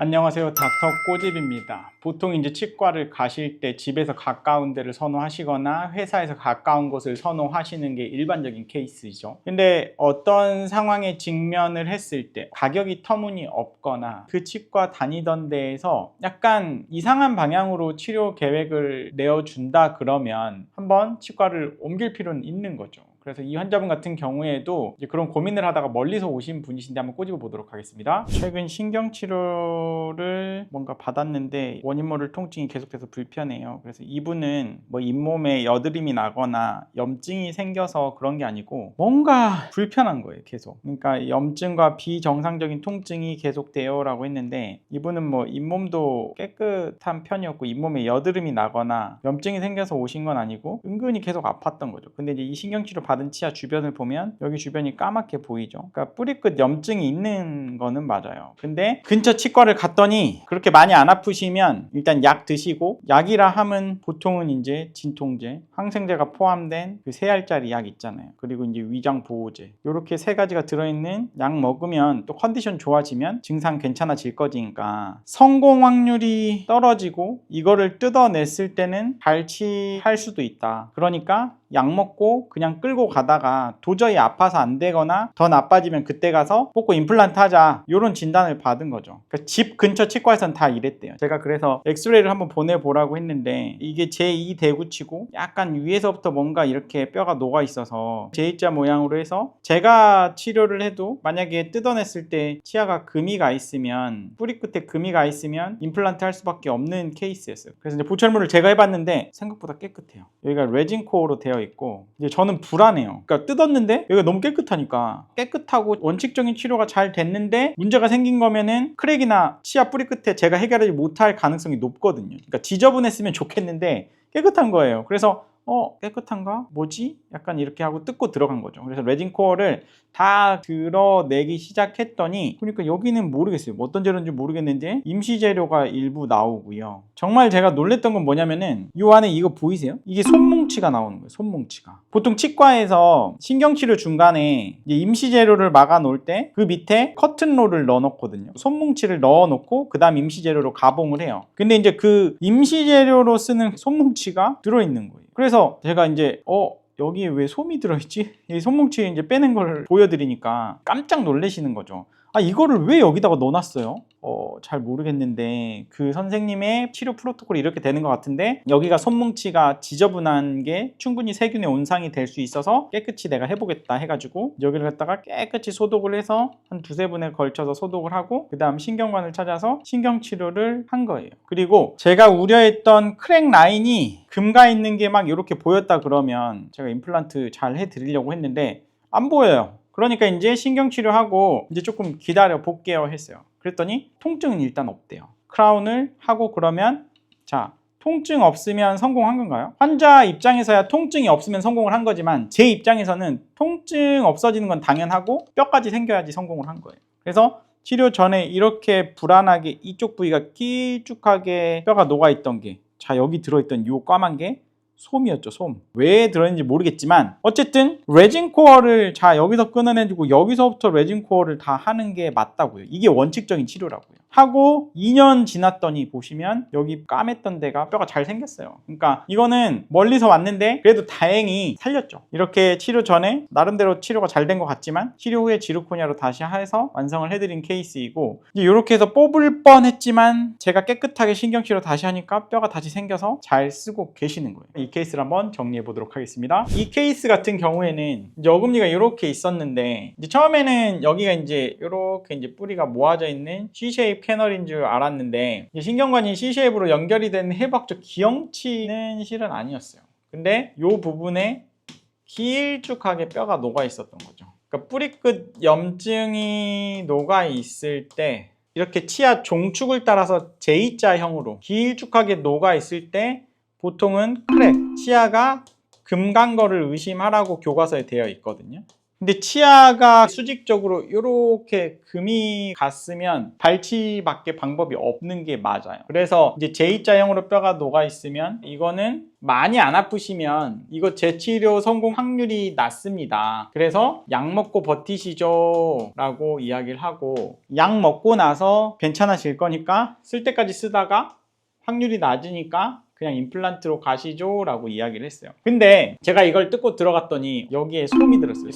안녕하세요. 닥터 꼬집입니다. 보통 이제 치과를 가실 때 집에서 가까운 데를 선호하시거나 회사에서 가까운 곳을 선호하시는 게 일반적인 케이스죠. 근데 어떤 상황에 직면을 했을 때 가격이 터무니없거나 그 치과 다니던 데에서 약간 이상한 방향으로 치료 계획을 내어준다 그러면 한번 치과를 옮길 필요는 있는 거죠. 그래서 이 환자분 같은 경우에도 이제 그런 고민을 하다가 멀리서 오신 분이신데 한번 꼬집어 보도록 하겠습니다. 최근 신경치료를 뭔가 받았는데 원인 모를 통증이 계속돼서 불편해요. 그래서 이분은 뭐 잇몸에 여드름이 나거나 염증이 생겨서 그런 게 아니고 뭔가 불편한 거예요, 계속. 그러니까 염증과 비정상적인 통증이 계속돼요 라고 했는데, 이분은 뭐 잇몸도 깨끗한 편이었고 잇몸에 여드름이 나거나 염증이 생겨서 오신 건 아니고 은근히 계속 아팠던 거죠. 근데 이제 이 신경치료 받은 치아 주변을 보면 여기 주변이 까맣게 보이죠. 그러니까 뿌리끝 염증이 있는 거는 맞아요. 근데 근처 치과를 갔더니 그렇게 많이 안 아프시면 일단 약 드시고, 약이라 함은 보통은 이제 진통제, 항생제가 포함된 그 3알짜리 약 있잖아요. 그리고 이제 위장 보호제, 이렇게 3가지가 들어있는 약 먹으면 또 컨디션 좋아지면 증상 괜찮아질 거니까 성공 확률이 떨어지고 이거를 뜯어냈을 때는 발치할 수도 있다. 그러니까 약 먹고 그냥 끌고 가다가 도저히 아파서 안 되거나 더 나빠지면 그때 가서 뽑고 임플란트 하자, 이런 진단을 받은 거죠. 그러니까 집 근처 치과에서는 다 이랬대요. 제가 그래서 엑스레이를 한번 보내보라고 했는데 이게 제2 대구치고 약간 위에서부터 뭔가 이렇게 뼈가 녹아 있어서 J자 모양으로 해서 제가 치료를 해도 만약에 뜯어냈을 때 치아가 금이가 있으면, 뿌리 끝에 금이가 있으면 임플란트 할 수밖에 없는 케이스였어요. 그래서 이제 보철물을 제가 해봤는데 생각보다 깨끗해요. 여기가 레진 코어로 되어 있고 이제 저는 불안해요. 그러니까 뜯었는데 여기가 너무 깨끗하니까, 깨끗하고 원칙적인 치료가 잘 됐는데 문제가 생긴 거면은 크랙이나 치아 뿌리 끝에 제가 해결하지 못할 가능성이 높거든요. 그러니까 지저분했으면 좋겠는데 깨끗한 거예요. 그래서 깨끗한가? 뭐지? 약간 이렇게 하고 뜯고 들어간 거죠. 그래서 레진 코어를 다 드러내기 시작했더니, 그러니까 여기는 모르겠어요. 어떤 재료인지 모르겠는데 임시 재료가 일부 나오고요. 정말 제가 놀랬던 건 뭐냐면은 이 안에 이거 보이세요? 이게 손뭉치가 나오는 거예요. 손뭉치가. 보통 치과에서 신경치료 중간에 이제 임시 재료를 막아 놓을 때 그 밑에 커튼롤을 넣어 놓거든요. 손뭉치를 넣어 놓고 그 다음 임시 재료로 가봉을 해요. 근데 이제 그 임시 재료로 쓰는 손뭉치가 들어 있는 거예요. 그래서 제가 이제 여기에 왜 솜이 들어있지? 이 손뭉치 이제 빼낸 걸 보여드리니까 깜짝 놀라시는 거죠. 아, 이거를 왜 여기다가 넣어놨어요? 잘 모르겠는데 그 선생님의 치료 프로토콜이 이렇게 되는 것 같은데, 여기가 손뭉치가 지저분한 게 충분히 세균의 온상이 될 수 있어서 깨끗이 내가 해보겠다 해가지고 여기를 갖다가 깨끗이 소독을 해서 한 2-3분에 걸쳐서 소독을 하고 그 다음 신경관을 찾아서 신경치료를 한 거예요. 그리고 제가 우려했던 크랙 라인이 금가 있는 게 막 이렇게 보였다 그러면 제가 임플란트 잘 해드리려고 했는데 안 보여요. 그러니까 이제 신경치료하고 이제 조금 기다려 볼게요 했어요. 그랬더니 통증은 일단 없대요. 크라운을 하고 그러면, 자, 통증 없으면 성공한 건가요? 환자 입장에서야 통증이 없으면 성공을 한 거지만 제 입장에서는 통증 없어지는 건 당연하고 뼈까지 생겨야지 성공을 한 거예요. 그래서 치료 전에 이렇게 불안하게 이쪽 부위가 길쭉하게 뼈가 녹아있던 게, 자, 여기 들어있던 이 까만 게 솜이었죠, 솜. 왜 들어있는지 모르겠지만 어쨌든 레진 코어를 여기서 끊어내주고 여기서부터 레진 코어를 다 하는 게 맞다고요. 이게 원칙적인 치료라고요. 하고 2년 지났더니 보시면 여기 까맸던 데가 뼈가 잘 생겼어요. 그러니까 이거는 멀리서 왔는데 그래도 다행히 살렸죠. 이렇게 치료 전에 나름대로 치료가 잘 된 것 같지만 치료 후에 지르코니아로 다시 해서 완성을 해드린 케이스이고, 이제 이렇게 해서 뽑을 뻔했지만 제가 깨끗하게 신경치료 다시 하니까 뼈가 다시 생겨서 잘 쓰고 계시는 거예요. 이 케이스를 한번 정리해 보도록 하겠습니다. 이 케이스 같은 경우에는 이제 어금니가 이렇게 있었는데 이제 처음에는 여기가 이제 이렇게 이제 뿌리가 모아져 있는 C-쉐입 캐널인 줄 알았는데 신경관이 C-쉐입으로 연결이 된 해부학적 기형치는 실은 아니었어요. 근데 이 부분에 길쭉하게 뼈가 녹아 있었던 거죠. 그러니까 뿌리끝 염증이 녹아 있을 때 이렇게 치아 종축을 따라서 J자형으로 길쭉하게 녹아 있을 때 보통은 크랙, 치아가 금 간 거를 의심하라고 교과서에 되어 있거든요. 근데 치아가 수직적으로 이렇게 금이 갔으면 발치밖에 방법이 없는 게 맞아요. 그래서 이제 J자형으로 뼈가 녹아 있으면 이거는 많이 안 아프시면 이거 재치료 성공 확률이 낮습니다. 그래서 약 먹고 버티시죠 라고 이야기를 하고, 약 먹고 나서 괜찮아질 거니까 쓸 때까지 쓰다가 확률이 낮으니까 그냥 임플란트로 가시죠 라고 이야기를 했어요. 근데 제가 이걸 뜯고 들어갔더니 여기에 솜이 들었어요.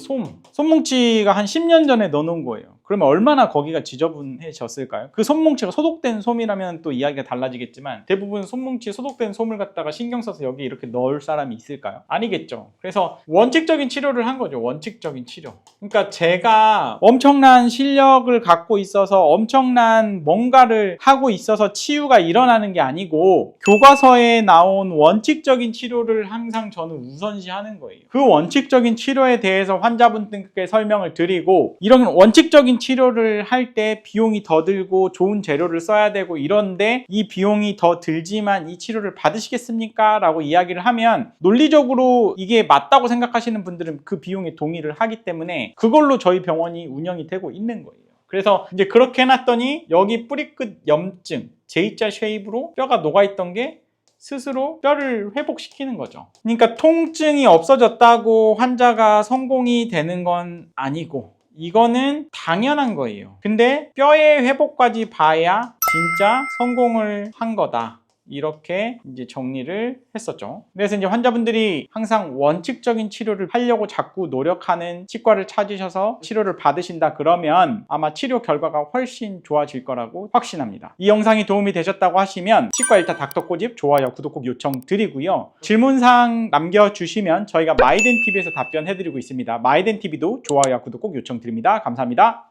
솜뭉치가 한 10년 전에 넣어놓은 거예요. 그러면 얼마나 거기가 지저분해졌을까요? 그 솜뭉치가 소독된 솜이라면 또 이야기가 달라지겠지만, 대부분 솜뭉치 소독된 솜을 갖다가 신경 써서 여기 이렇게 넣을 사람이 있을까요? 아니겠죠. 그래서 원칙적인 치료를 한 거죠. 원칙적인 치료. 그러니까 제가 엄청난 실력을 갖고 있어서 엄청난 뭔가를 하고 있어서 치유가 일어나는 게 아니고, 교과서에 나온 원칙적인 치료를 항상 저는 우선시하는 거예요. 그 원칙적인 치료에 대해서 환자분들께 설명을 드리고, 이런 원칙적인 치료를 할 때 비용이 더 들고 좋은 재료를 써야 되고 이런데, 이 비용이 더 들지만 이 치료를 받으시겠습니까? 라고 이야기를 하면 논리적으로 이게 맞다고 생각하시는 분들은 그 비용에 동의를 하기 때문에 그걸로 저희 병원이 운영이 되고 있는 거예요. 그래서 이제 그렇게 해놨더니 여기 뿌리끝 염증, J자 쉐입으로 뼈가 녹아있던 게 스스로 뼈를 회복시키는 거죠. 그러니까 통증이 없어졌다고 환자가 성공이 되는 건 아니고, 이거는 당연한 거예요. 근데 뼈의 회복까지 봐야 진짜 성공을 한 거다. 이렇게 이제 정리를 했었죠. 그래서 이제 환자분들이 항상 원칙적인 치료를 하려고 자꾸 노력하는 치과를 찾으셔서 치료를 받으신다 그러면 아마 치료 결과가 훨씬 좋아질 거라고 확신합니다. 이 영상이 도움이 되셨다고 하시면 치과 1타 닥터 꼬집 좋아요, 구독 꼭 요청드리고요. 질문사항 남겨주시면 저희가 마이덴TV에서 답변해드리고 있습니다. 마이덴TV도 좋아요, 구독 꼭 요청드립니다. 감사합니다.